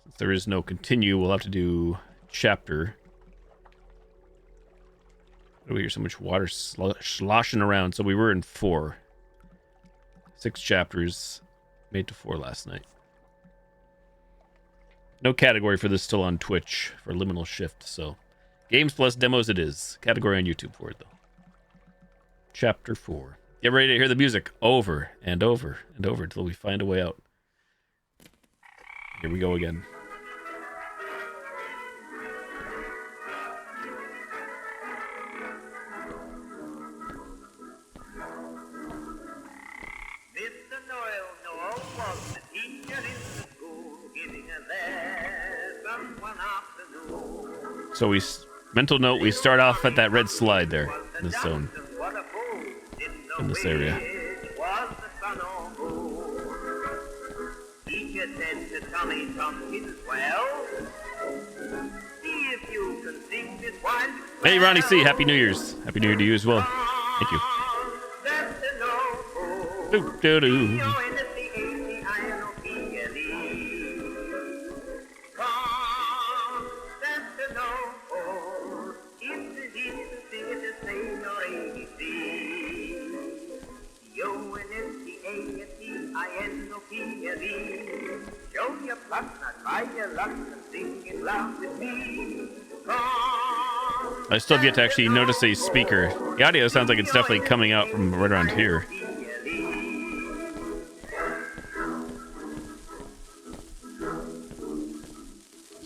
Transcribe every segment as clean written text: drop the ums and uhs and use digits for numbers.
Since there is no continue, we'll have to do chapter. Why do we hear so much water sloshing around? So we were in 4. 6 chapters. Made to 4 last night. No category for this still on Twitch for Liminal Shift, so games plus demos it is. Category on YouTube for it, though. Chapter 4. Get ready to hear the music over and over and over until we find a way out. Here we go again. So we, mental note, we start off at that red slide there in this zone, in this area. Hey, Ronnie C, Happy New Year's. Happy New Year to you as well. Thank you. Do-do-do. I still have yet to actually notice a speaker. The audio sounds like it's definitely coming out from right around here.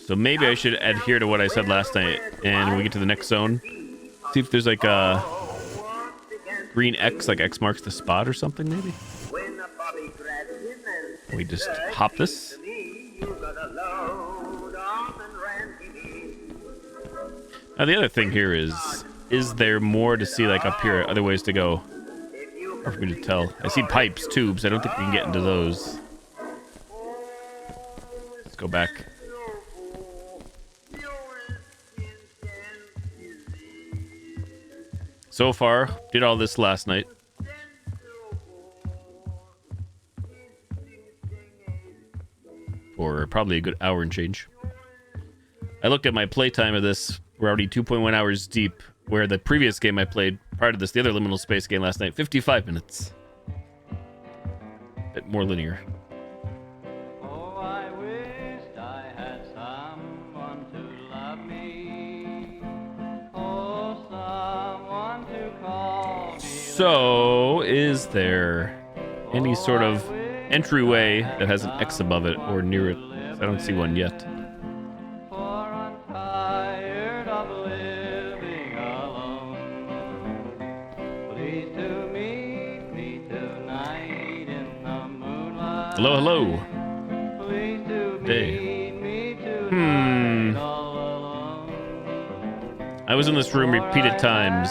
So maybe I should adhere to what I said last night, and when we get to the next zone, see if there's like a green X, like X marks the spot or something, maybe? We just hop this. Now the other thing here is there more to see like up here, other ways to go? Hard for me to tell. I see pipes, tubes. I don't think we can get into those. Let's go back. So far, did all this last night. For probably a good hour and change. I looked at my playtime of this. We're already 2.1 hours deep, where the previous game I played prior to this, the other Liminal Space game last night, 55 minutes. A bit more linear. Oh, I wished I had someone to love me. Oh, someone to call me. So, is there any sort of entryway that has an X above it or near it? I don't see one yet. Hello, hello. Hey. I was in this room repeated times.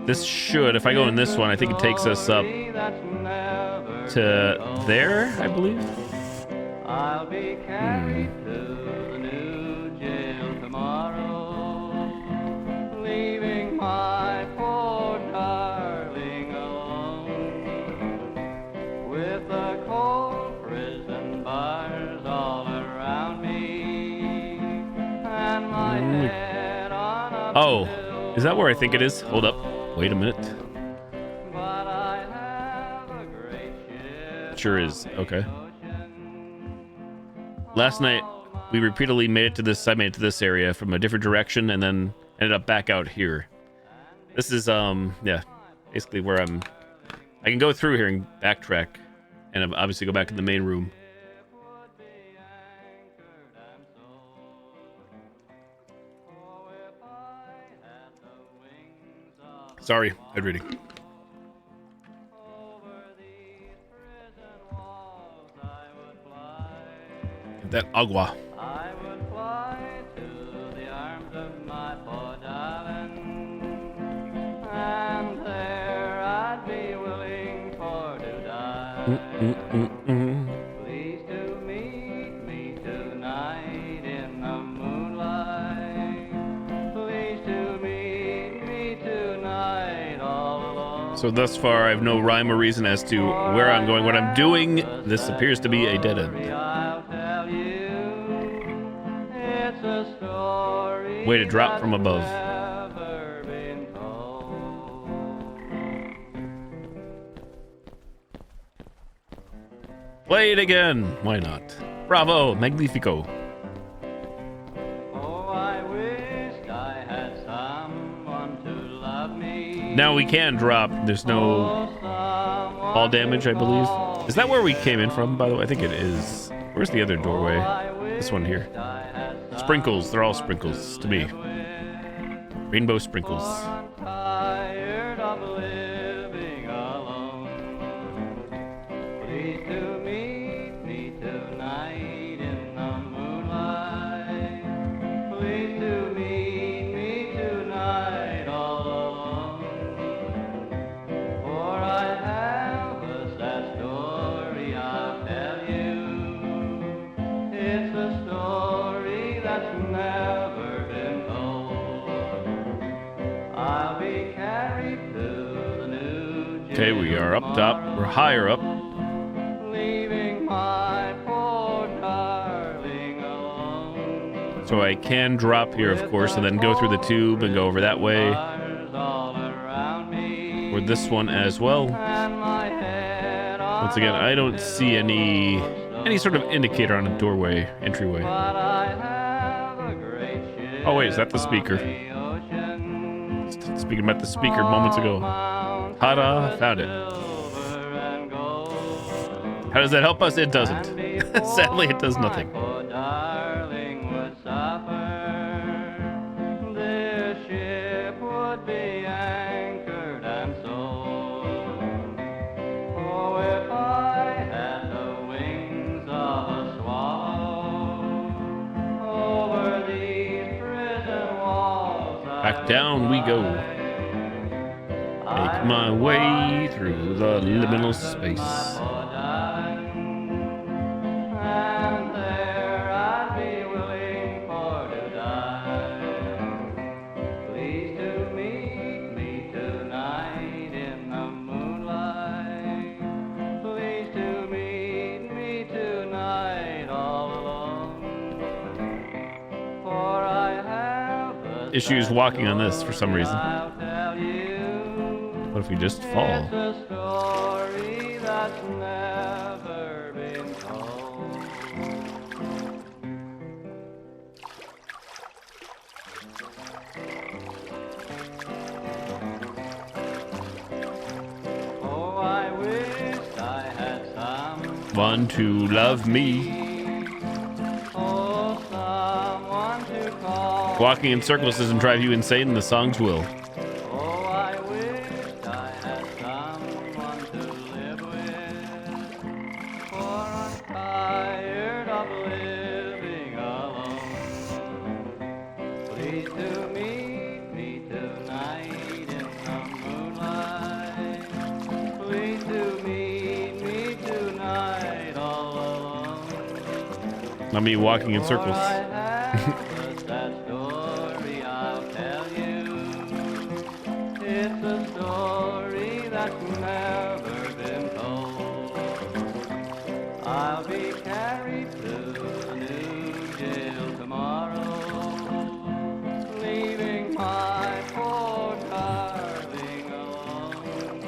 This should, if I go in this one, I think it takes us up to there, I believe. I'll be carried to the new jail tomorrow, leaving my poor darling alone, with the cold prison bars all around me, and my head on a Oh, is that where I think it is? Hold up. Wait a minute. Sure is. Okay. Last night, we repeatedly made it to this. I made it to this area from a different direction, and then ended up back out here. This is yeah, basically where I can go through here and backtrack, and obviously go back in the main room. Sorry, head reading. Get that agua. I would fly to the arms of my poor darling, and there I'd be willing for to die. Please to meet me tonight in the moonlight. Please to meet me tonight all alone. So thus far, I have no rhyme or reason as to where I'm going, what I'm doing. This appears to be a dead end. I'll tell you, it's a story Way to drop from above. never been told. Play it again. Why not? Bravo. Magnifico. Oh, I wished I had someone to love me. Now we can drop. There's no fall damage, I believe. Is that where we came in from, by the way? I think it is. Where's the other doorway? This one here. Sprinkles. They're all sprinkles to me. Rainbow sprinkles. I'm tired of living alone. Please to meet me tonight in the moonlight. Please to meet me tonight all alone. For I have a sad story I'll tell you. It's a story that's never been told. I'll be carried to the new Okay, we are up top. We're higher up. leaving my poor darling alone. So I can drop here, of course, and then go through the tube and go over that way. Stars all around me, Or this one as well. and my head Once again, I don't see any sort of indicator on a doorway, entryway. but I have a great ship Oh wait, is that the speaker? on the ocean. Speaking about the speaker moments ago. Ta-da, found it. Silver and gold. How does that help us? It doesn't. Sadly, it does nothing. Poor darling would suffer. This ship would be anchored and sold. Oh, if I had the wings of a swallow, over these prison walls Back down we go. Make my way through the liminal space. and there I'd be willing for to die. Please to meet me tonight in the moonlight. Please to meet me tonight all alone. For I have a Issues walking on this for some reason. I'll tell you. What if we just fall? It's a story that's never been told. Oh, I wished I had someone One to love me. Oh, someone to call. Walking in circles doesn't drive you insane, the songs will. Oh, I wished I had someone to live with. For I'm tired of living alone. Please to meet me tonight in the moonlight. Please to meet me tonight all alone. Not me walking in circles. For I have a sad story I'll tell you. It's a story that's never been told. I'll be carried to the new jail tomorrow, leaving my poor darling alone,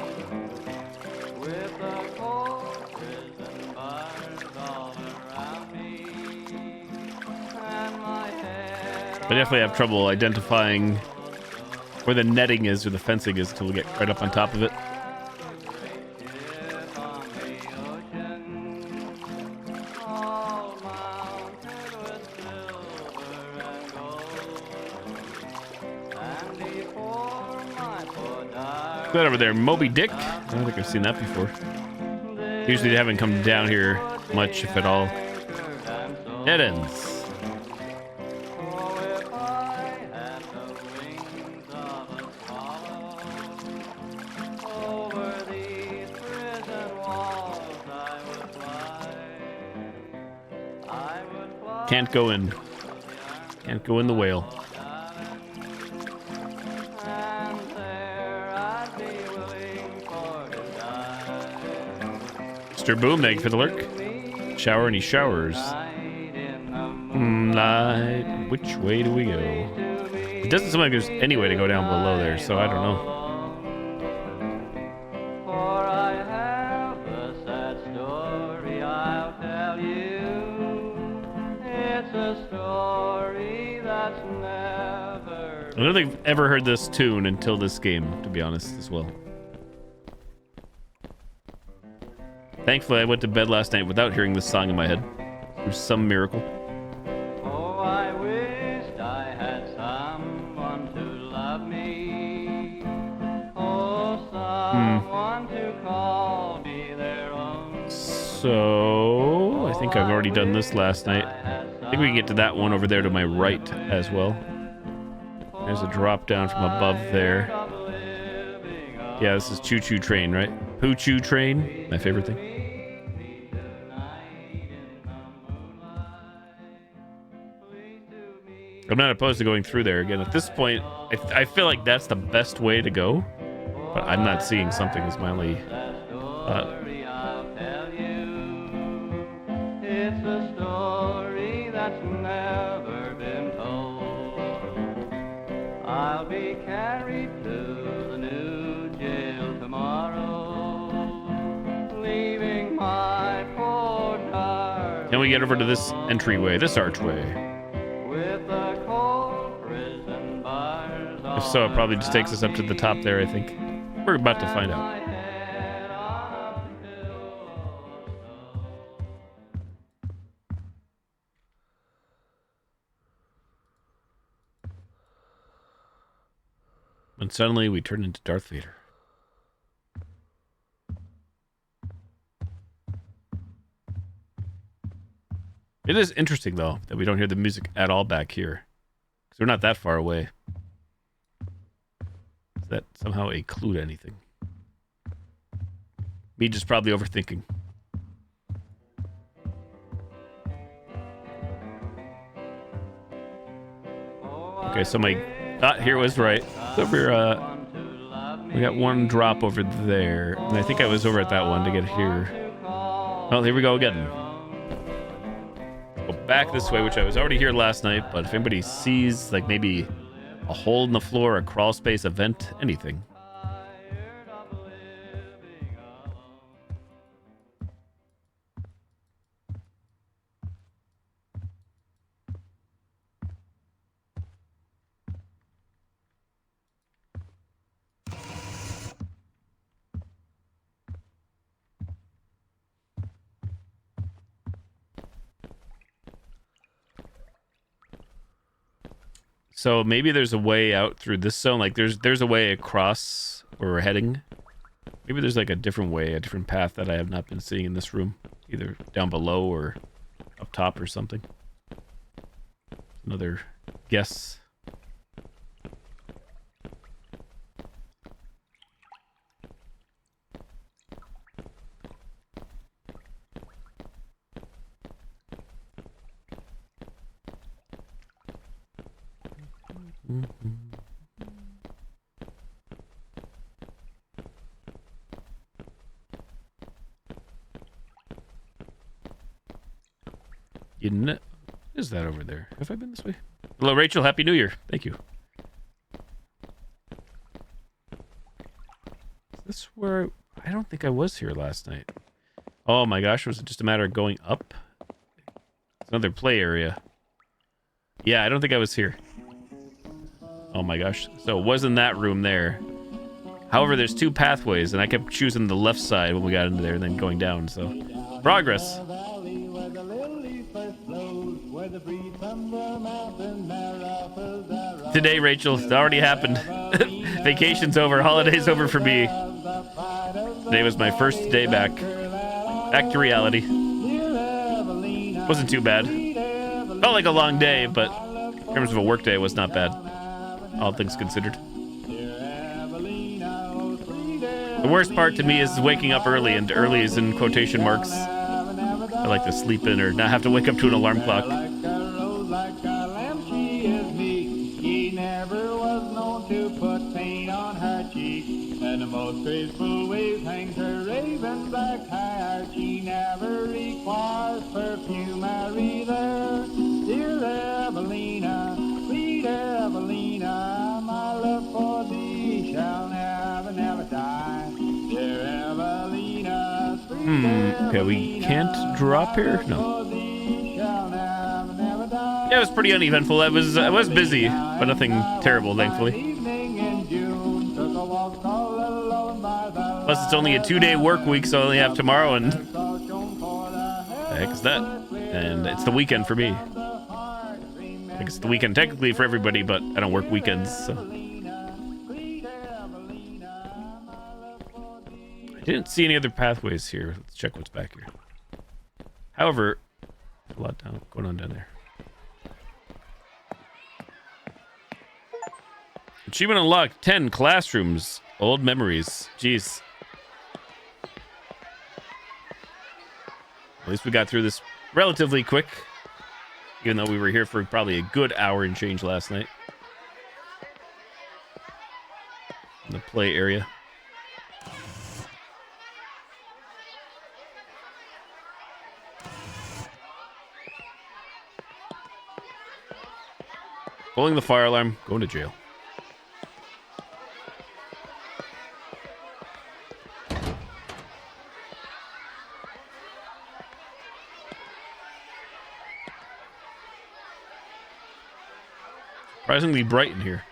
with the cold prison bars all around me, and my head I definitely have trouble identifying where the netting is or the fencing is until we get right up on top of it. That over there, Moby Dick. I don't think I've seen that before. Usually they haven't come down here much, if at all. Dead ends. Can't go in. Can't go in the whale. And there I'd be willing Mr. Boomeg for the lurk. Shower any showers. Moonlight. Which way do we go? It doesn't seem like there's any way to go down below there, so I don't know. For I have a sad story I'll tell you. It's a story that's never... I don't think I've ever heard this tune until this game, to be honest, as well. Thankfully, I went to bed last night without hearing this song in my head. Through some miracle. Oh, I wished I had someone to love me. Oh, someone to call me their own. So, I think I've already done this last night. I think we can get to that one over there to my right as well. There's a drop down from above there. Yeah, this is Choo Choo Train, right? Poo Choo Train, my favorite thing. I'm not opposed to going through there again. At this point, I feel like that's the best way to go, but I'm not seeing something as my only... It's a story that's never been told. I'll be carried to the new jail tomorrow, leaving my poor darling. Can we get over to this entryway, this archway? With the cold prison bars. If so, it probably just takes us up to the top there, I think. We're about to find out. When suddenly we turn into Darth Vader. It is interesting, though, that we don't hear the music at all back here. Because we're not that far away. Is that somehow a clue to anything? Me just probably overthinking. Okay, so my thought here was right. So we got one drop over there. And I think I was over at that one to get here. Oh, here we go again. Go back this way, which I was already here last night, but if anybody sees, like, maybe a hole in the floor, a crawl space, a vent, anything. So maybe there's a way out through this zone. Like there's a way across where we're heading. Maybe there's like a different way, a different path that I have not been seeing in this room. Either down below or up top or something. Another guess. Is that over there? Have I been this way? Hello, Rachel. Happy New Year. Thank you. Is this where... I don't think I was here last night. Oh my gosh, was it just a matter of going up? It's another play area. Yeah, I don't think I was here. Oh my gosh. So it wasn't that room there. However, there's two pathways, and I kept choosing the left side when we got into there and then going down, so... Progress! Today, Rachel, it already happened. Vacation's over, holiday's over for me. Today was my first day back. Back to reality. Wasn't too bad. Felt like a long day, but in terms of a work day, it was not bad. All things considered. The worst part to me is waking up early, and early is in quotation marks. I like to sleep in or not have to wake up to an alarm clock. And the most graceful waves hangs her raven black hair hair, she never requires perfumery there. Dear Evelina, sweet Evelina, my love for thee shall never, never die. Dear Evelina, sweet Okay, we can't drop here? No. Yeah, it was pretty uneventful. I was busy, but nothing terrible, thankfully. Plus, it's only a 2-day work week, so I only have tomorrow, and the heck is that? And it's the weekend for me. I think it's the weekend technically for everybody, but I don't work weekends, so. I didn't see any other pathways here. Let's check what's back here. However, a lot going on down there. Achievement unlocked. 10 classrooms. Old memories. Jeez. At least we got through this relatively quick. Even though we were here for probably a good hour and change last night. In the play area. Pulling the fire alarm. Going to jail. Surprisingly bright in here.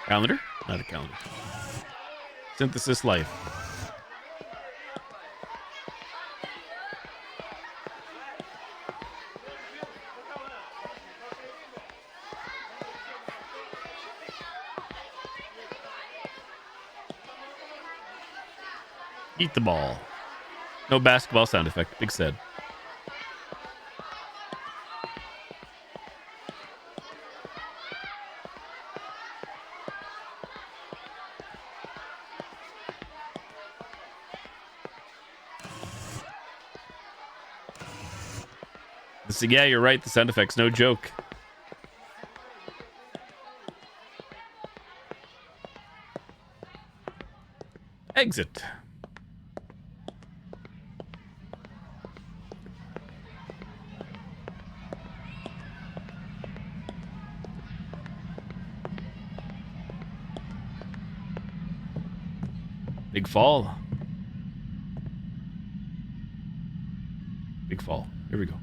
Calendar? Not a calendar. Synthesis life. Eat the ball. No basketball sound effect. Big sad. Yeah, you're right. The sound effect's no joke. Exit. Big fall. Big fall. Here we go.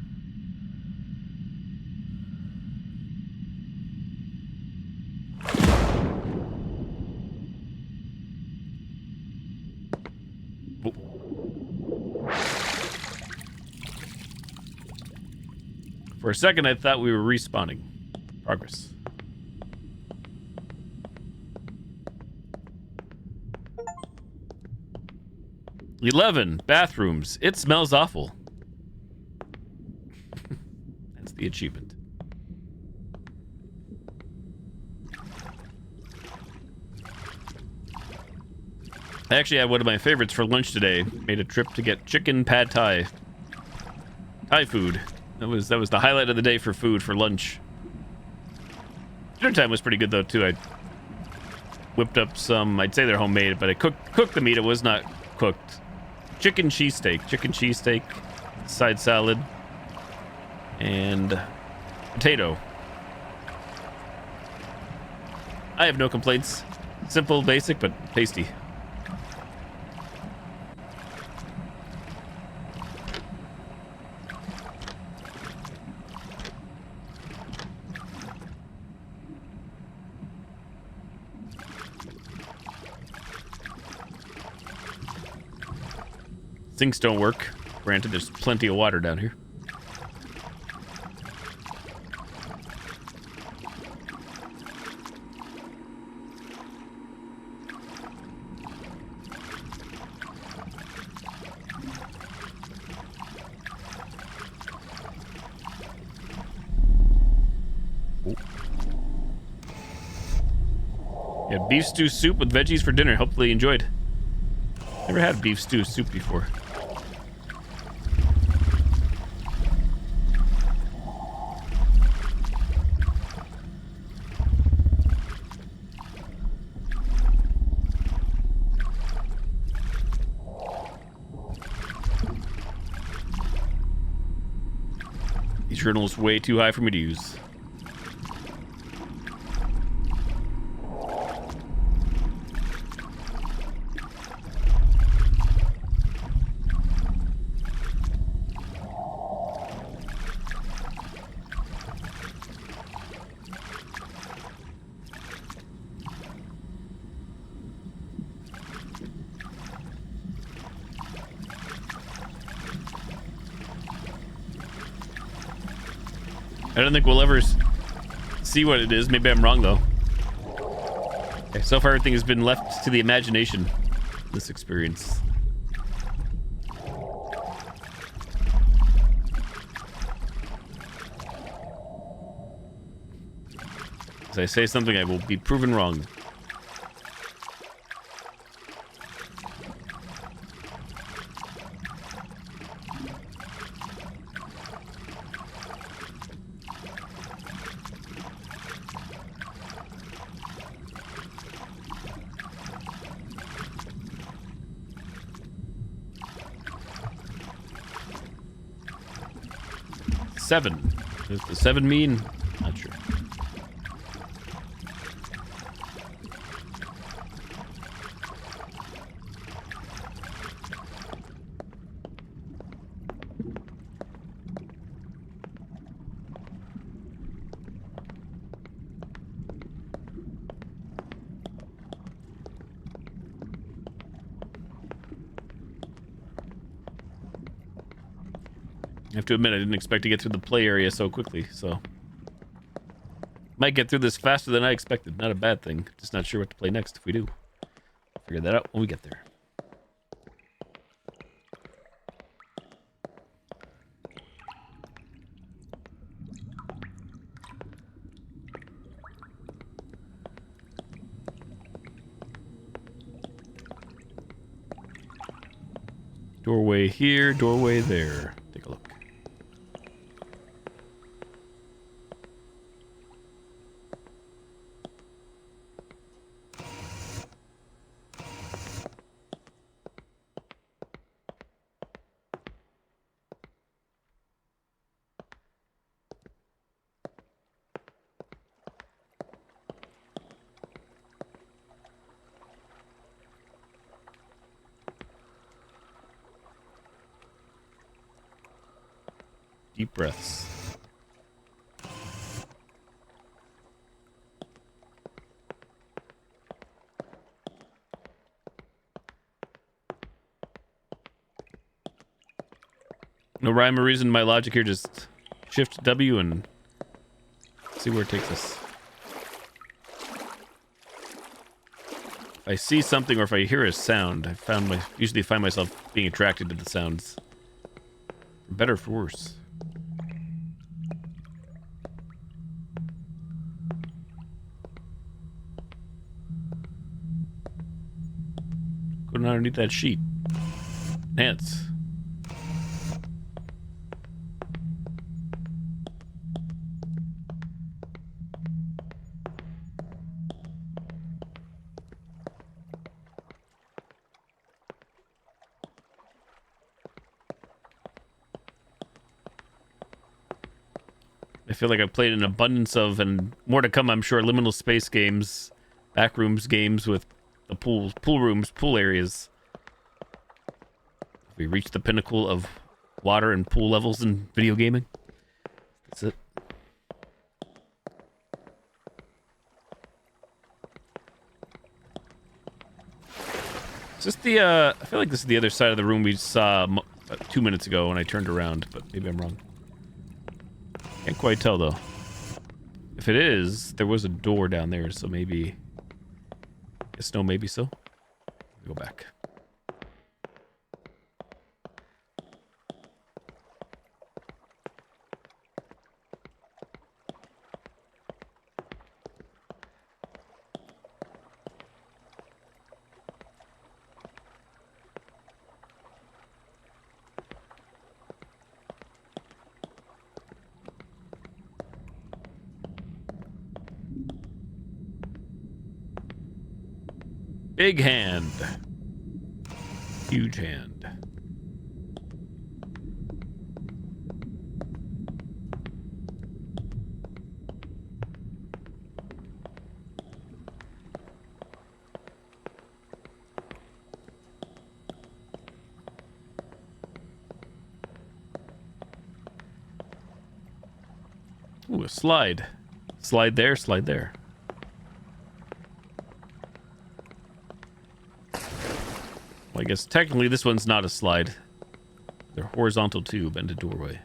For a second, I thought we were respawning. Progress. "11 bathrooms. It smells awful." That's the achievement. I actually had one of my favorites for lunch today. Made a trip to get chicken pad thai. Thai food. That was the highlight of the day for food for lunch. Dinner time was pretty good though too. I whipped up some, I'd say they're homemade, but I cooked the meat. It was not cooked. Chicken cheesesteak, side salad, and potato. I have no complaints. Simple, basic, but tasty. Sinks don't work. Granted, there's plenty of water down here. Yeah, beef stew soup with veggies for dinner. Hopefully you enjoyed. Never had beef stew soup before. These journals way too high for me to use. I don't think we'll ever see what it is. Maybe I'm wrong, though. Okay, so far, everything has been left to the imagination. This experience. As I say something, I will be proven wrong. Seven. Does the 7 mean? Not sure. I have to admit, I didn't expect to get through the play area so quickly, so... Might get through this faster than I expected. Not a bad thing. Just not sure what to play next if we do. Figure that out when we get there. Doorway here, doorway there. Take a look. Deep breaths. No rhyme or reason, my logic here, just shift W and see where it takes us. If I see something or if I hear a sound, usually find myself being attracted to the sounds. For better or for worse. Going underneath that sheet. Ants. I feel like I've played an abundance of, and more to come, I'm sure, liminal space games, backrooms games with the pool rooms, pool areas. We reached the pinnacle of water and pool levels in video gaming. That's it. Is this the, I feel like this is the other side of the room we saw 2 minutes ago when I turned around, but maybe I'm wrong. Can't quite tell, though. If it is, there was a door down there, so maybe... Guess no, maybe so. Go back. Big hand. Huge hand. Ooh, a slide. Slide there, slide there. Well, I guess technically this one's not a slide. They're horizontal tube and a doorway.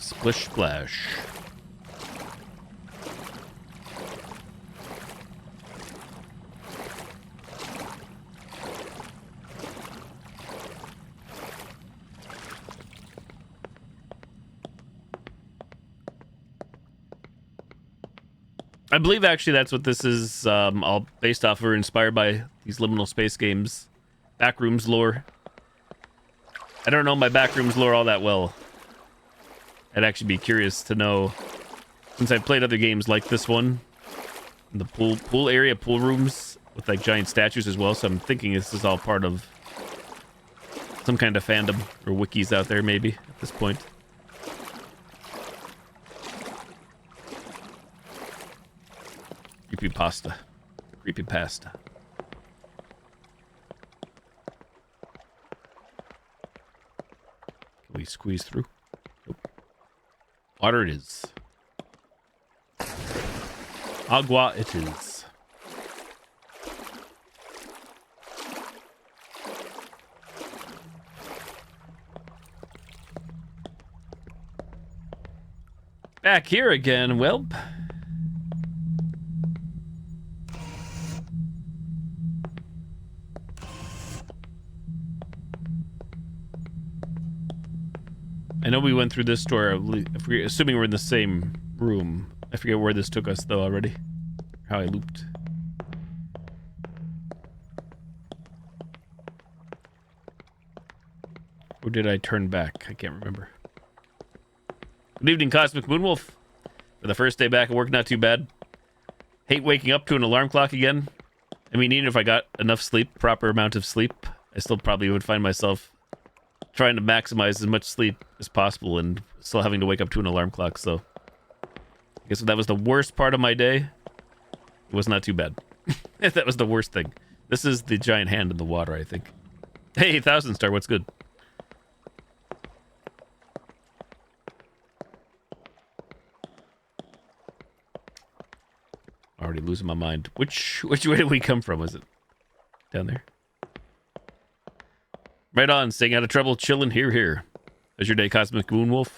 Splish splash. I believe actually that's what this is, all based off or inspired by these liminal space games. Backrooms lore. I don't know my Backrooms lore all that well. I'd actually be curious to know, since I've played other games like this one, the pool area, pool rooms with like giant statues as well. So I'm thinking this is all part of some kind of fandom or wikis out there, maybe at this point. Creepypasta. Creepypasta. Can we squeeze through? Nope. Water it is. Agua it is. Back here again, Welp. I know we went through this door, assuming we're in the same room. I forget where this took us, though, already. How I looped. Or did I turn back? I can't remember. Good evening, Cosmic Moonwolf. For the first day back at work, not too bad. Hate waking up to an alarm clock again. I mean, even if I got enough sleep, proper amount of sleep, I still probably would find myself trying to maximize as much sleep as possible and still having to wake up to an alarm clock. So I guess if that was the worst part of my day, it was not too bad. If that was the worst thing. This is the giant hand in the water, I think. Hey, 1000 Star, what's good? Already losing my mind. Which way did we come from? Was it down there? Right on, staying out of trouble, chilling here. How's your day, Cosmic Moonwolf?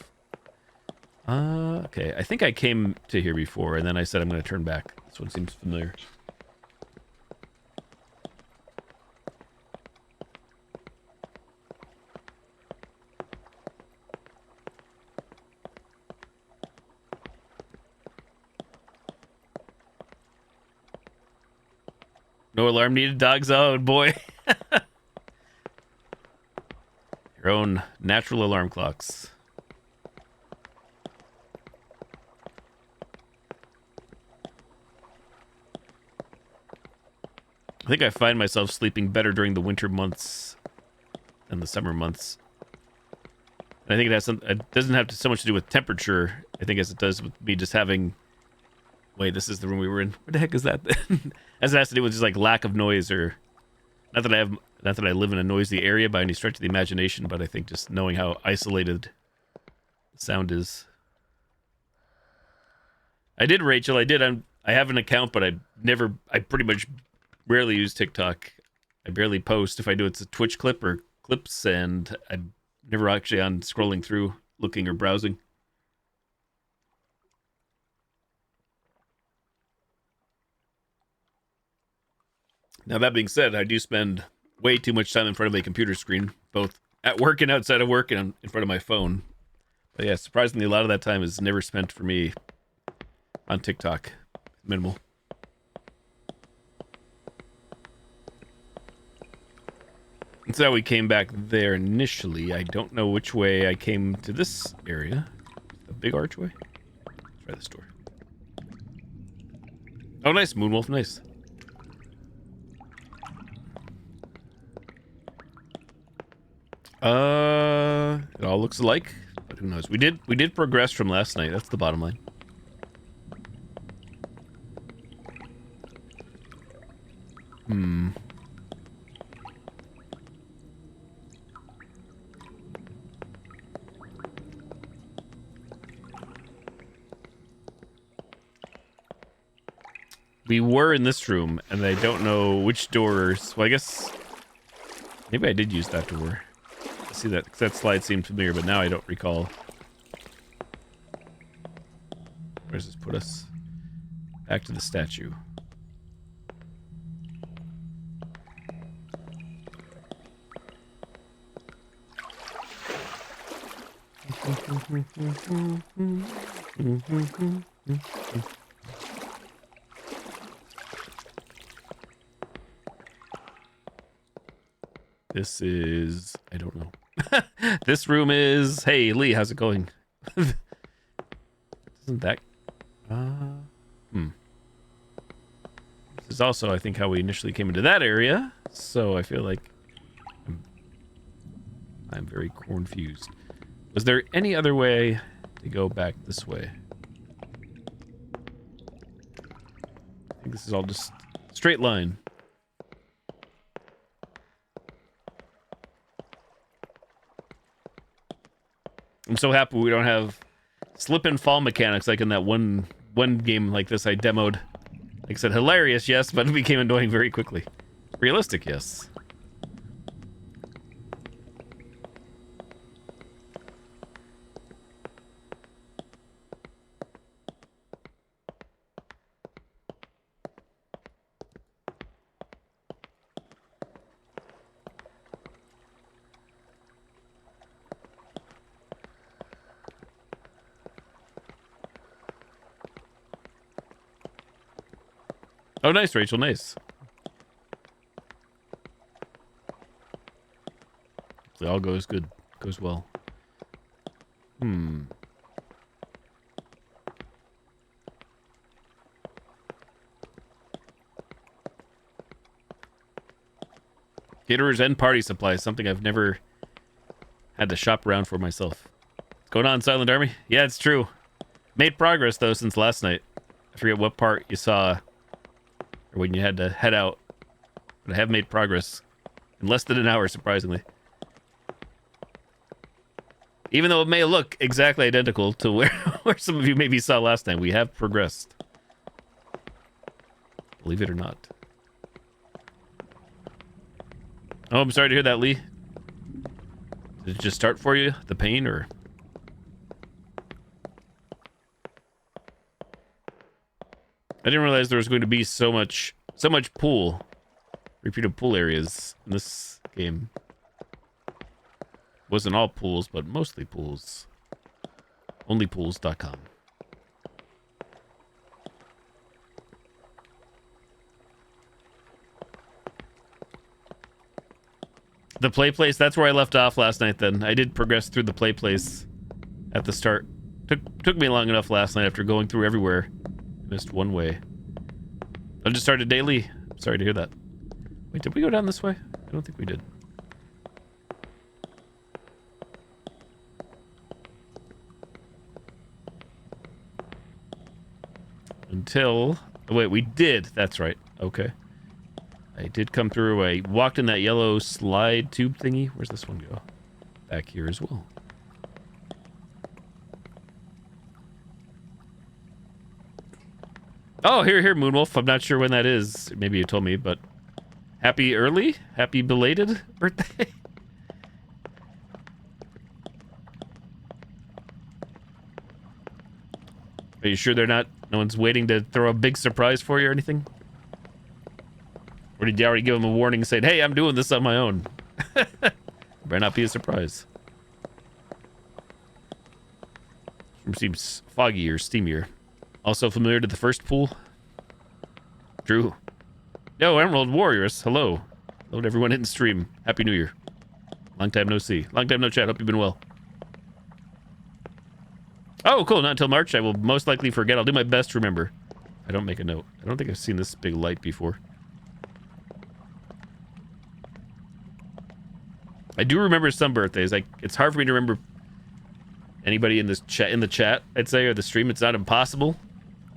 Okay, I think I came to here before, and then I said I'm going to turn back. This one seems familiar. No alarm needed, dogs. Oh, boy. Your own natural alarm clocks. I think I find myself sleeping better during the winter months than the summer months. And I think it doesn't have so much to do with temperature, I think, as it does with me just having... Wait, this is the room we were in. What the heck is that? As it has to do with just like lack of noise, or not that I live in a noisy area by any stretch of the imagination, but I think just knowing how isolated the sound is. I did, Rachel. I did. I have an account, but I pretty much rarely use TikTok. I barely post. If I do, it's a Twitch clip or clips, and I'm never actually on scrolling through, looking or browsing. Now, that being said, I do spend way too much time in front of a computer screen, both at work and outside of work and in front of my phone. But yeah, surprisingly, a lot of that time is never spent for me on TikTok. Minimal. That's how we came back there initially. I don't know which way I came to this area. The big archway? Let's try this door. Oh, nice. Moonwolf, nice. It all looks alike, but who knows? We did progress from last night. That's the bottom line. We were in this room, and I don't know which doors. Well, I guess maybe I did use that door. I see that slide seemed familiar, but now I don't recall. Where does this put us? Back to the statue. This is... I don't know. This room is... Hey, Lee, how's it going? Isn't that... This is also, I think, how we initially came into that area. So I feel like... I'm very confused. Was there any other way to go back this way? I think this is all just straight line. I'm so happy we don't have slip and fall mechanics like in that one game like this I demoed. Like I said, hilarious, yes, but it became annoying very quickly. Realistic, yes. Oh, nice, Rachel, nice. It all goes good. Goes well. Caterers and party supplies, something I've never had to shop around for myself. What's going on, Silent Army? Yeah, it's true. Made progress, though, since last night. I forget what part you saw, or when you had to head out. But I have made progress in less than an hour, surprisingly. Even though it may look exactly identical to where some of you maybe saw last time, we have progressed. Believe it or not. Oh, I'm sorry to hear that, Lee. Did it just start for you, the pain, or... I didn't realize there was going to be so much pool, repeated pool areas in this game. Wasn't all pools, but mostly pools. Onlypools.com. The play place, that's where I left off last night then. I did progress through the play place at the start. Took me long enough last night after going through everywhere. Missed one way. I just started daily. Sorry to hear that. Wait, did we go down this way? I don't think we did. Until... Oh, wait, we did. That's right. Okay. I did come through. I walked in that yellow slide tube thingy. Where's this one go? Back here as well. Oh, here, Moonwolf. I'm not sure when that is. Maybe you told me, but... Happy early? Happy belated birthday? Are you sure they're not... No one's waiting to throw a big surprise for you or anything? Or did you already give them a warning saying, hey, I'm doing this on my own? Better not be a surprise. It seems foggy or steamier. Also familiar to the first pool? True. Yo, Emerald Warriors, hello. Hello to everyone hitting stream. Happy New Year. Long time no see. Long time no chat. Hope you've been well. Oh, cool. Not until March. I will most likely forget. I'll do my best to remember. I don't make a note. I don't think I've seen this big light before. I do remember some birthdays. Like, it's hard for me to remember anybody in this chat, I'd say, or the stream. It's not impossible.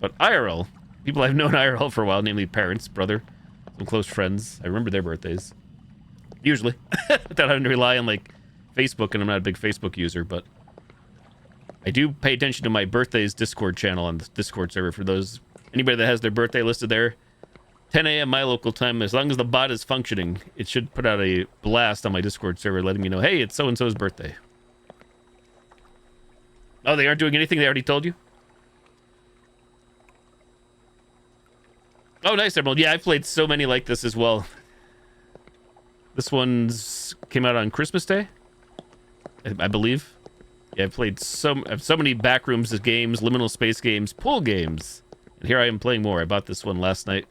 But IRL, people I've known IRL for a while, namely parents, brother, some close friends. I remember their birthdays. Usually. Without having to rely on, like, Facebook, and I'm not a big Facebook user, but I do pay attention to my birthdays Discord channel on the Discord server for those, anybody that has their birthday listed there. 10 a.m. my local time, as long as the bot is functioning, it should put out a blast on my Discord server letting me know, hey, it's so-and-so's birthday. Oh, they aren't doing anything? They already told you? Oh, nice, Emerald. Yeah, I've played so many like this as well. This one's came out on Christmas Day, I believe. Yeah, I've played so many Backrooms games, liminal space games, pool games. And here I am playing more. I bought this one last night.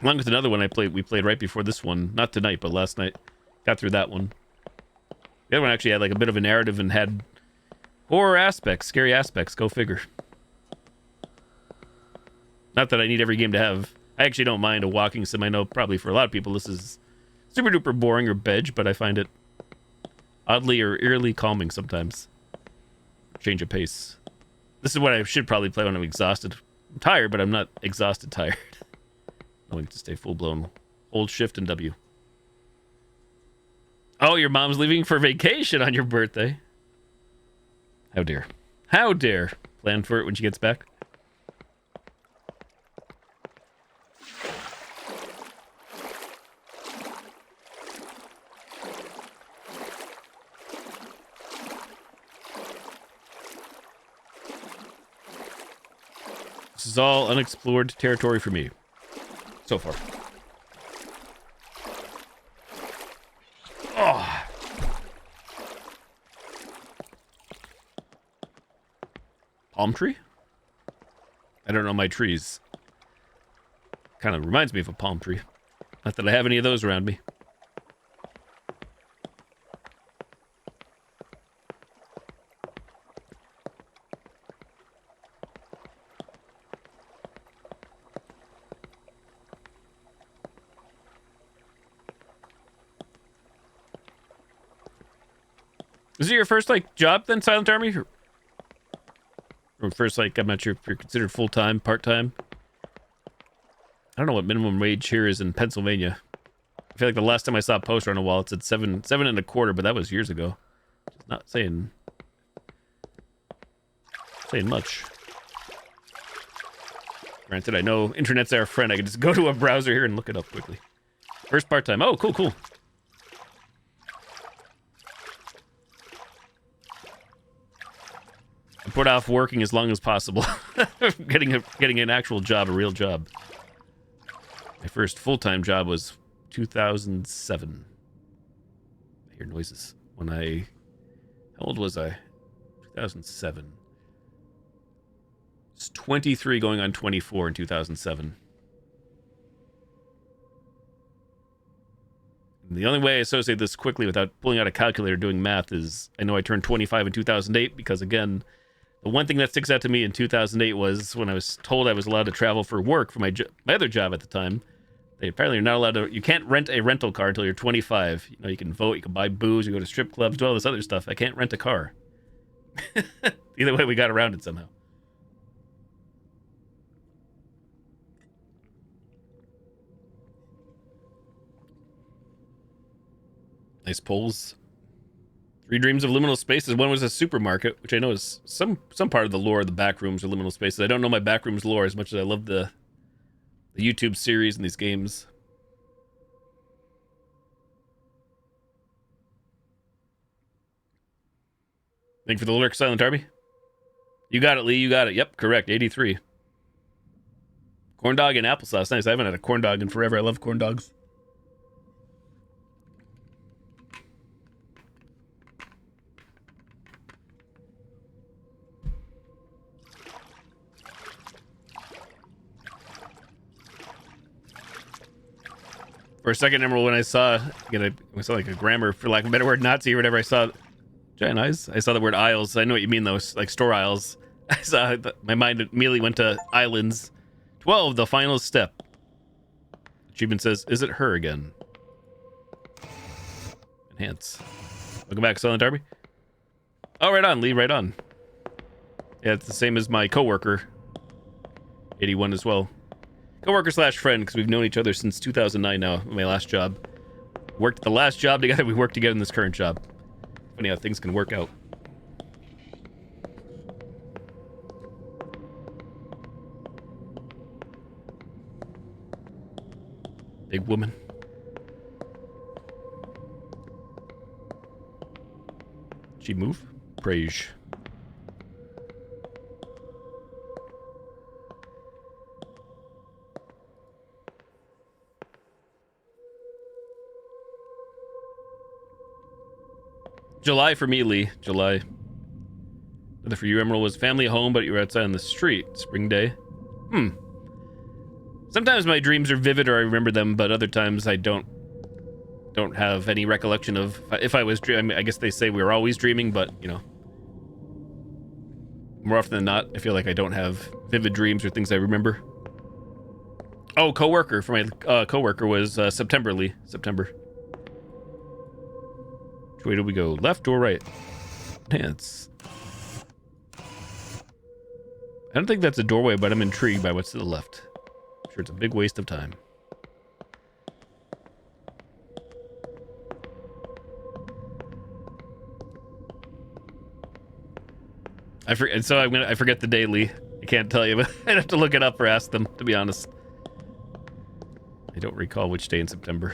Along with another one we played right before this one. Not tonight, but last night. Got through that one. The other one actually had like a bit of a narrative and had horror aspects, scary aspects. Go figure. Not that I need every game to have. I actually don't mind a walking sim. I know probably for a lot of people this is super duper boring or bedge, but I find it oddly or eerily calming sometimes. Change of pace. This is what I should probably play when I'm exhausted. I'm tired, but I'm not exhausted tired. Knowing to stay full blown. Hold shift and W. Oh, your mom's leaving for vacation on your birthday. How dare. How dare. Plan for it when she gets back. This is all unexplored territory for me. So far. Oh. Palm tree? I don't know my trees. Kind of reminds me of a palm tree. Not that I have any of those around me. Was it your first, like, job then, Silent Army? Or first, like, I'm not sure if you're considered full-time, part-time? I don't know what minimum wage here is in Pennsylvania. I feel like the last time I saw a poster on a wall, it said seven and a quarter, but that was years ago. It's not saying much. Granted, I know internet's our friend. I can just go to a browser here and look it up quickly. First part-time. Oh, cool, cool. Put off working as long as possible. getting an actual job, a real job. My first full-time job was 2007. I hear noises. How old was I? 2007. I was 23 going on 24 in 2007. And the only way I associate this quickly without pulling out a calculator doing math is I know I turned 25 in 2008 because, again, the one thing that sticks out to me in 2008 was when I was told I was allowed to travel for work for my other job at the time. They apparently are not allowed to. You can't rent a rental car until you're 25. You know, you can vote, you can buy booze, you go to strip clubs, do all this other stuff. I can't rent a car. Either way, we got around it somehow. Nice polls. 3 Dreams of Liminal Spaces. One was a supermarket, which I know is some part of the lore of the Backrooms or Liminal Spaces. I don't know my Backrooms lore as much as I love the YouTube series and these games. Thank you for the lurk, Silent Army. You got it, Lee. You got it. Yep, correct. 83. Corn dog and applesauce. Nice. I haven't had a corn dog in forever. I love corn dogs. For a second, Emerald, when I saw like a grammar, for lack of a better word, Nazi or whatever, I saw Giant eyes. I saw the word aisles. I know what you mean, though. Like store aisles. I saw my mind immediately went to islands. 12, the final step. Achievement says, is it her again? Enhance. Welcome back, Silent Darby. Oh, right on, Lee, right on. Yeah, it's the same as my coworker. 81 as well. Coworker slash friend, because we've known each other since 2009 now, my last job. Worked at the last job together, we worked together in this current job. Funny how things can work out. Big woman. She move? Praise. July for me, Lee. July. Whether for you, Emerald, was family at home, but you were outside on the street. Spring day. Sometimes my dreams are vivid or I remember them, but other times I don't have any recollection of if I was dreaming. I guess they say we were always dreaming, but, you know, more often than not, I feel like I don't have vivid dreams or things I remember. Oh, coworker. For my coworker was September, Lee. September. Which way do we go? Left or right? Dance. I don't think that's a doorway, but I'm intrigued by what's to the left. I'm sure it's a big waste of time. I forget the daily. I can't tell you, but I'd have to look it up or ask them, to be honest. I don't recall which day in September.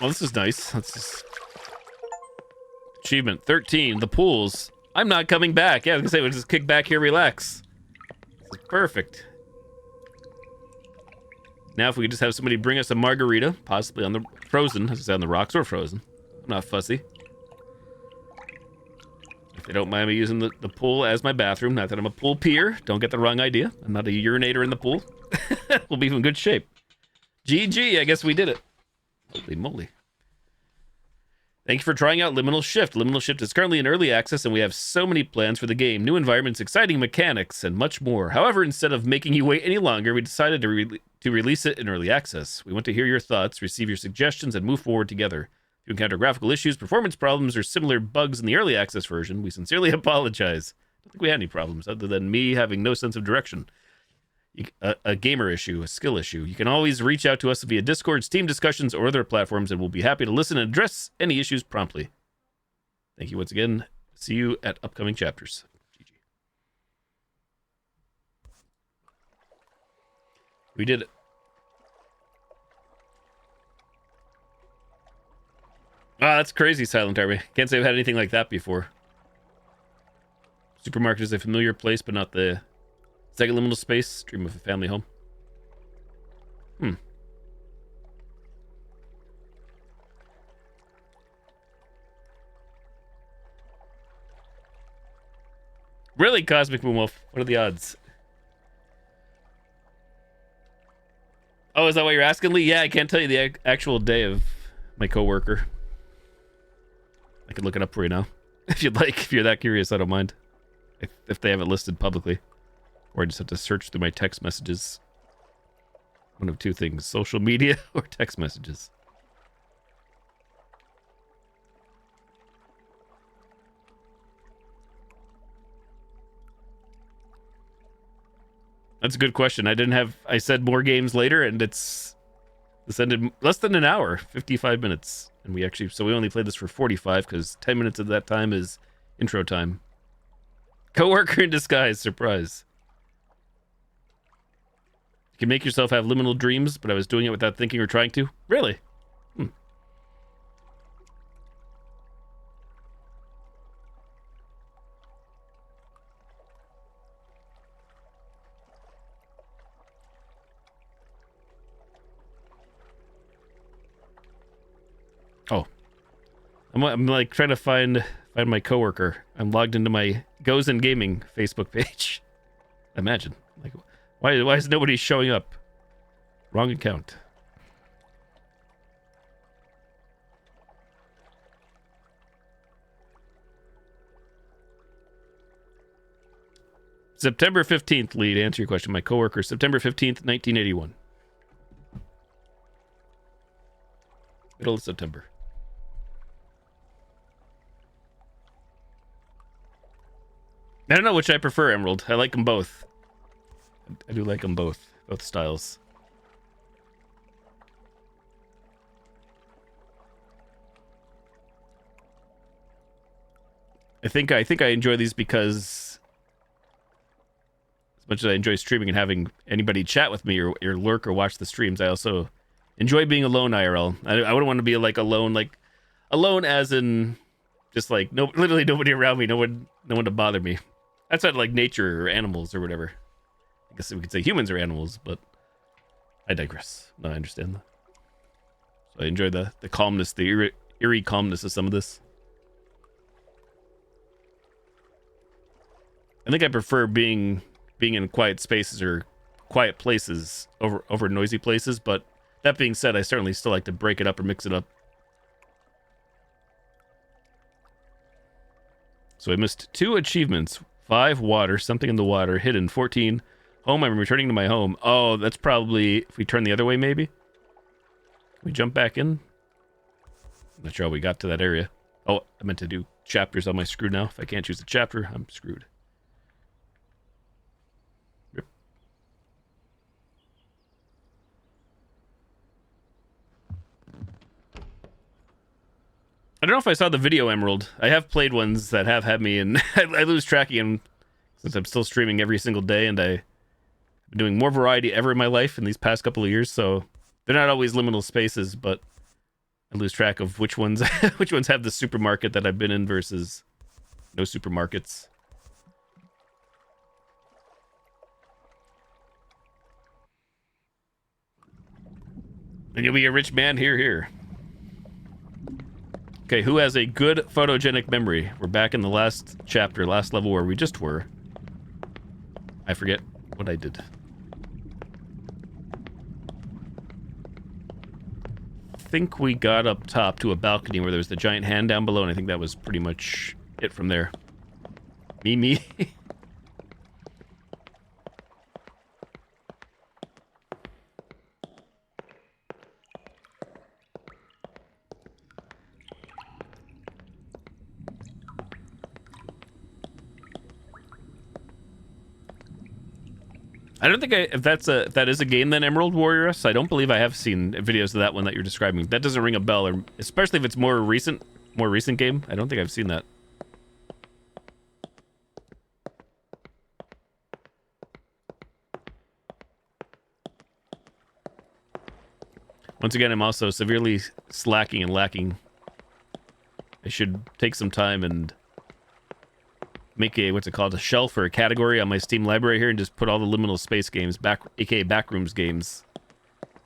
Well, this is nice. That's just... Achievement 13, the pools. I'm not coming back. Yeah, I was gonna say, we'll just kick back here, relax. This is perfect. Now, if we could just have somebody bring us a margarita, possibly on the frozen, as I said, on the rocks or frozen. I'm not fussy. If they don't mind me using the pool as my bathroom, not that I'm a pool peer. Don't get the wrong idea. I'm not a urinator in the pool. We'll be in good shape. GG, I guess we did it. Holy moly. Thank you for trying out Liminal Shift. Liminal Shift is currently in early access, and we have so many plans for the game. New environments, exciting mechanics, and much more. However, instead of making you wait any longer, we decided to release it in early access. We want to hear your thoughts, receive your suggestions, and move forward together. If you encounter graphical issues, performance problems, or similar bugs in the early access version, we sincerely apologize. I don't think we had any problems, other than me having no sense of direction. A gamer issue, a skill issue. You can always reach out to us via Discord, Steam discussions, or other platforms, and we'll be happy to listen and address any issues promptly. Thank you once again. See you at upcoming chapters. GG. We did it. Ah, that's crazy, Silent Army. Can't say I've had anything like that before. Supermarket is a familiar place, but not the second liminal space. Dream of a family home. Really, Cosmic Moonwolf? What are the odds? Oh, is that what you're asking, Lee? Yeah, I can't tell you the actual day of my coworker. I can look it up for you now. If you'd like, if you're that curious, I don't mind. If they have it listed publicly. Or I just have to search through my text messages. One of two things, social media or text messages. That's a good question. I said more games later, and this ended less than an hour, 55 minutes. And we only played this for 45, because 10 minutes of that time is intro time. Coworker in disguise, surprise. You can make yourself have liminal dreams, but I was doing it without thinking or trying to. Really? Oh, I'm like trying to find my coworker. I'm logged into my Goes in Gaming Facebook page. Imagine, like, why is nobody showing up? Wrong account. September 15th, Lee, to answer your question. My coworker, September 15th, 1981. Middle of September. I don't know which I prefer, Emerald. I like them both. I do like them both styles. I think I enjoy these because as much as I enjoy streaming and having anybody chat with me or lurk or watch the streams, I also enjoy being alone IRL. I wouldn't want to be like alone as in just like literally nobody around me, no one to bother me. Outside of like nature or animals or whatever. I guess we could say humans are animals, but I digress. No, I understand that. So I enjoy the calmness, the eerie calmness of some of this. I think I prefer being in quiet spaces or quiet places over noisy places, but that being said, I certainly still like to break it up or mix it up. So I missed 2 achievements. 5 water, something in the water, hidden. 14 home, I'm returning to my home. Oh, that's probably if we turn the other way, maybe. Can we jump back in? I'm not sure how we got to that area. Oh, I meant to do chapters on my screw now. If I can't choose a chapter, I'm screwed. Yep. I don't know if I saw the video, Emerald. I have played ones that have had me, and I lose track of them since I'm still streaming every single day, and I've been doing more variety ever in my life in these past couple of years, so they're not always liminal spaces, but I lose track of which ones have the supermarket that I've been in versus no supermarkets. And you'll be a rich man, here. Okay, who has a good photogenic memory? We're back in the last chapter, last level where we just were. I forget what I did. I think we got up top to a balcony where there was the giant hand down below, and I think that was pretty much it from there. Me. I don't think if that is a game then, Emerald Warrioress. I don't believe I have seen videos of that one that you're describing. That doesn't ring a bell, or especially if it's more recent game. I don't think I've seen that. Once again, I'm also severely slacking and lacking. I should take some time and make a, what's it called, a shelf or a category on my Steam library here and just put all the liminal space games, aka Backrooms games.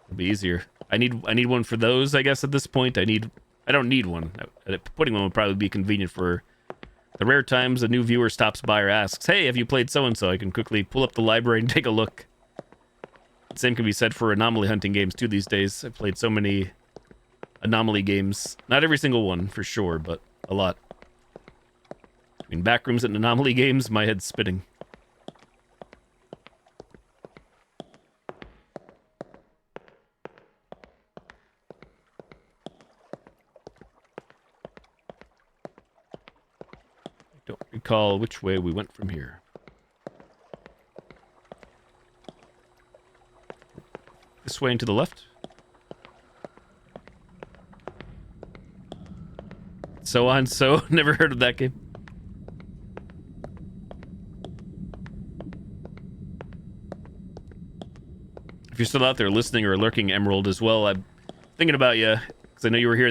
It'll be easier. I need one for those, I guess, at this point. I don't need one. Putting one would probably be convenient for the rare times a new viewer stops by or asks, hey, have you played so-and-so? I can quickly pull up the library and take a look. The same can be said for anomaly hunting games, too, these days. I've played so many anomaly games. Not every single one, for sure, but a lot. I mean, Backrooms and anomaly games, my head's spinning. I don't recall which way we went from here. This way and to the left? So on, so never heard of that game. If you're still out there listening or lurking, Emerald, as well, I'm thinking about you, because I know you were here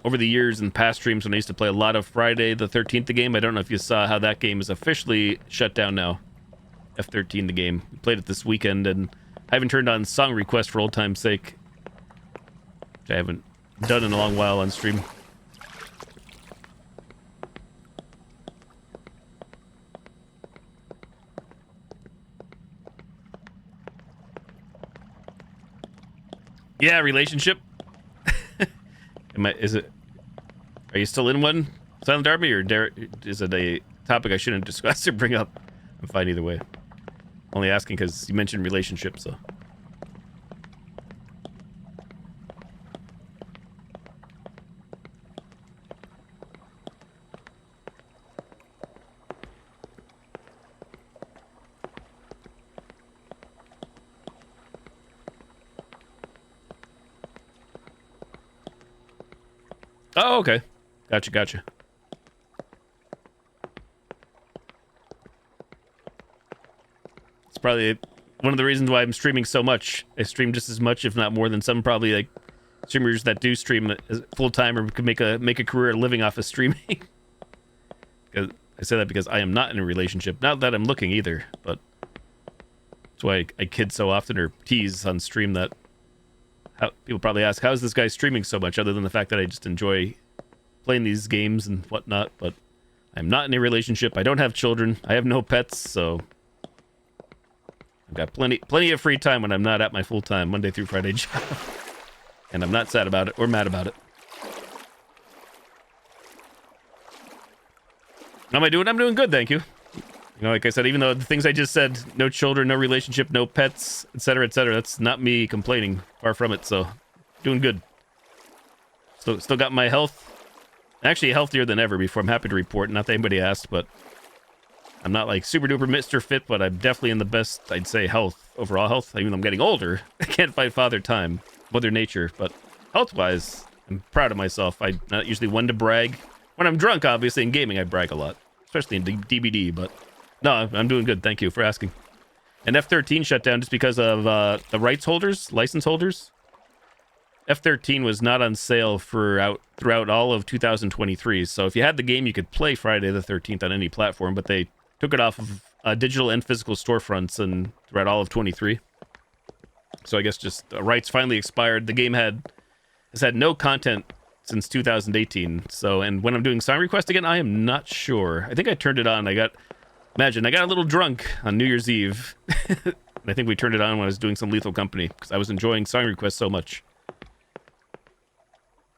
over the years in past streams when I used to play a lot of Friday the 13th the game. I don't know if you saw how that game is officially shut down now. F13 the game. We played it this weekend, and I haven't turned on song request for old time's sake. Which I haven't done in a long while on stream. Yeah, relationship. Are you still in one, Silent Army, or is it a topic I shouldn't discuss or bring up? I'm fine either way. Only asking because you mentioned relationship, so. Oh, okay. Gotcha. It's probably one of the reasons why I'm streaming so much. I stream just as much, if not more, than some probably like streamers that do stream full time or could make a career living off of streaming. I say that because I am not in a relationship. Not that I'm looking either, but that's why I kid so often or tease on stream that people probably ask, how's this guy streaming so much, other than the fact that I just enjoy playing these games and whatnot. But I'm not in a relationship. I don't have children. I have no pets, so I've got plenty of free time when I'm not at my full-time Monday through Friday job. And I'm not sad about it or mad about it. How am I doing? I'm doing good, thank you. You know, like I said, even though the things I just said, no children, no relationship, no pets, etc., that's not me complaining. Far from it, so doing good. Still got my health. Actually healthier than ever before, I'm happy to report. Not that anybody asked, but I'm not like super duper Mr. Fit, but I'm definitely in the best, I'd say, overall health. Even though I'm getting older, I can't fight Father Time, Mother Nature, but health-wise, I'm proud of myself. I'm not usually one to brag. When I'm drunk, obviously, in gaming, I brag a lot, especially in DBD, but no, I'm doing good. Thank you for asking. And F13 shut down just because of the license holders. F13 was not on sale throughout all of 2023. So if you had the game, you could play Friday the 13th on any platform, but they took it off of digital and physical storefronts and throughout all of 23. So I guess just the rights finally expired. The game has had no content since 2018. So, and when I'm doing song request again, I am not sure. I think I turned it on. I got a little drunk on New Year's Eve. And I think we turned it on when I was doing some Lethal Company because I was enjoying song request so much.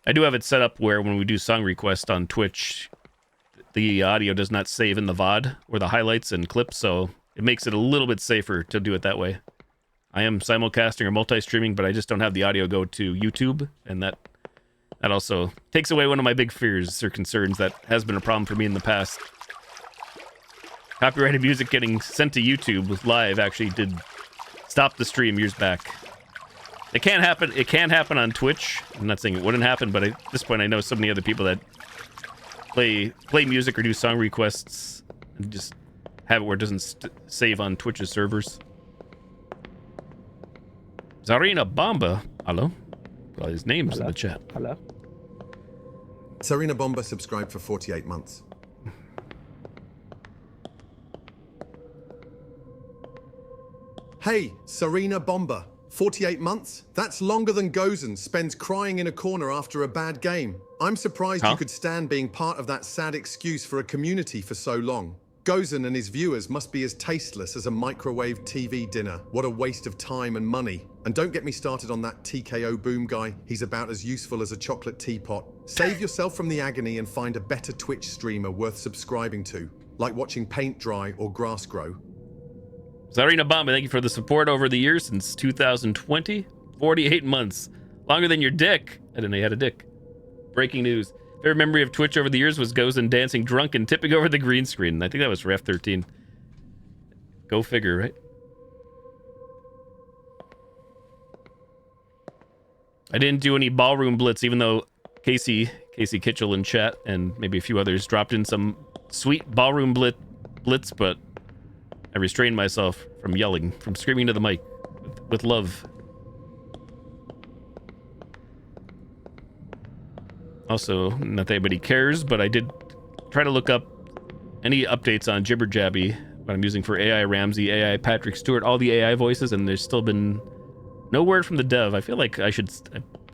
I do have it set up where when we do song request on Twitch, the audio does not save in the VOD or the highlights and clips, so it makes it a little bit safer to do it that way. I am simulcasting or multi-streaming, but I just don't have the audio go to YouTube, and that also takes away one of my big fears or concerns that has been a problem for me in the past. Copyrighted music getting sent to YouTube live actually did stop the stream years back. It can happen on Twitch. I'm not saying it wouldn't happen, but at this point I know so many other people that play music or do song requests and just have it where it doesn't save on Twitch's servers. Zarina Bomba, hello. Well, his name's in the chat. Hello. Sarina Bomba subscribed for 48 months. Hey, Sarina Bomba, 48 months? That's longer than Gozen spends crying in a corner after a bad game. I'm surprised you could stand being part of that sad excuse for a community for so long. Gozen and his viewers must be as tasteless as a microwave TV dinner. What a waste of time and money. And don't get me started on that TKO Boom guy. He's about as useful as a chocolate teapot. Save yourself from the agony and find a better Twitch streamer worth subscribing to, like watching paint dry or grass grow. Zarina Bomba, thank you for the support over the years since 2020. 48 months. Longer than your dick. I didn't know you had a dick. Breaking news. Favorite memory of Twitch over the years was Gozen dancing drunk and tipping over the green screen. I think that was for F13. Go figure, right? I didn't do any ballroom blitz, even though Casey Kitchell in chat and maybe a few others dropped in some sweet ballroom blitz, but I restrained myself from yelling, from screaming to the mic with love. Also, not that anybody cares, but I did try to look up any updates on Jibber Jabby, what I'm using for AI Ramsey, AI Patrick Stewart, all the AI voices, and there's still been no word from the dev. I feel like I should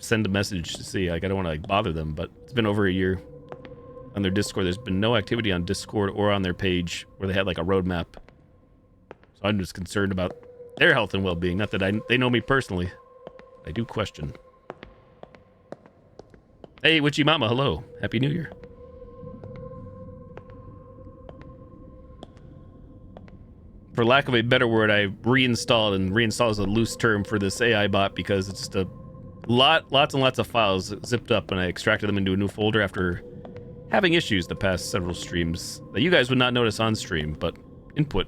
send a message to see. Like, I don't want to like bother them, but it's been over a year on their Discord. There's been no activity on Discord or on their page where they had like a roadmap. So I'm just concerned about their health and well-being. Not that they know me personally. I do question. Hey, Witchy Mama, hello. Happy New Year. For lack of a better word, I reinstalled, and reinstall is a loose term for this AI bot because it's just lots and lots of files zipped up, and I extracted them into a new folder after having issues the past several streams that you guys would not notice on stream, but input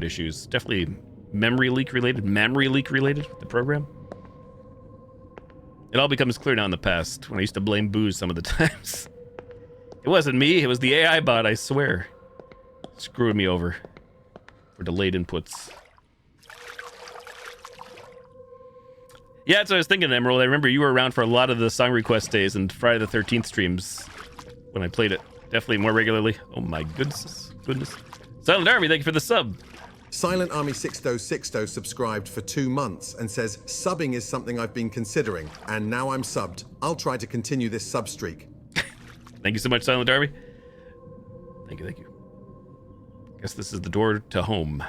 issues. Definitely memory leak related with the program. It all becomes clear now in the past when I used to blame booze some of the times. It wasn't me, it was the AI bot, I swear. Screwed me over for delayed inputs. Yeah, that's what I was thinking, Emerald. I remember you were around for a lot of the song request days and Friday the 13th streams when I played it. Definitely more regularly. Oh my goodness. Silent Army, thank you for the sub. Silent Army 6060 subscribed for 2 months and says, subbing is something I've been considering, and now I'm subbed. I'll try to continue this sub streak. Thank you so much, Silent Army. Thank you. Guess this is the door to home.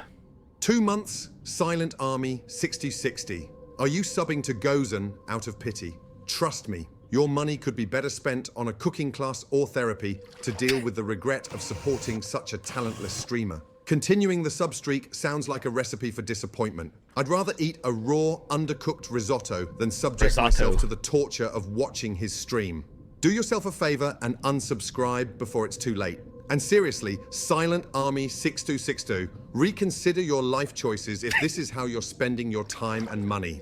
2 months, Silent Army 6060. Are you subbing to Gozen out of pity? Trust me, your money could be better spent on a cooking class or therapy to deal with the regret of supporting such a talentless streamer. Continuing the sub streak sounds like a recipe for disappointment. I'd rather eat a raw, undercooked risotto than subject myself to the torture of watching his stream. Do yourself a favor and unsubscribe before it's too late. And seriously, Silent Army 6262, reconsider your life choices if this is how you're spending your time and money.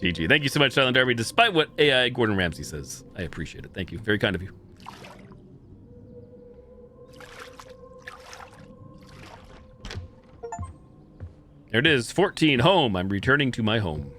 GG. Thank you so much, Silent Army, despite what AI Gordon Ramsay says. I appreciate it. Thank you. Very kind of you. There it is. 14. Home. I'm returning to my home.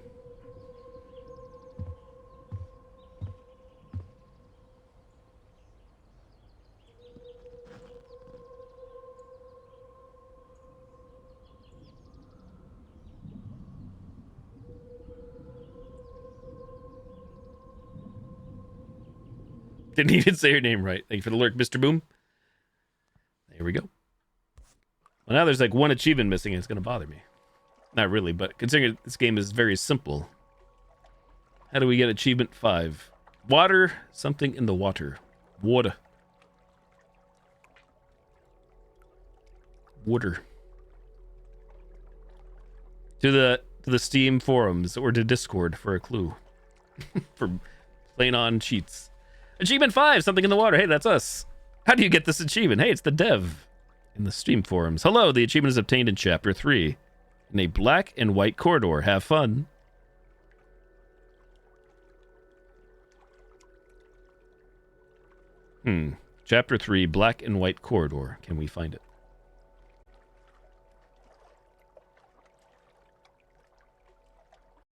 Didn't even say your name right. Thank you for the lurk, Mr. Boom. There we go. Well, now there's like one achievement missing and it's going to bother me. Not really, but considering this game is very simple. How do we get achievement 5? Water, something in the water. Water. To the Steam forums or to Discord for a clue. For playing on cheats. Achievement 5, something in the water. Hey, that's us. How do you get this achievement? Hey, it's the dev in the Steam forums. Hello, the achievement is obtained in Chapter 3. In a black and white corridor. Have fun. Chapter 3, black and white corridor. Can we find it?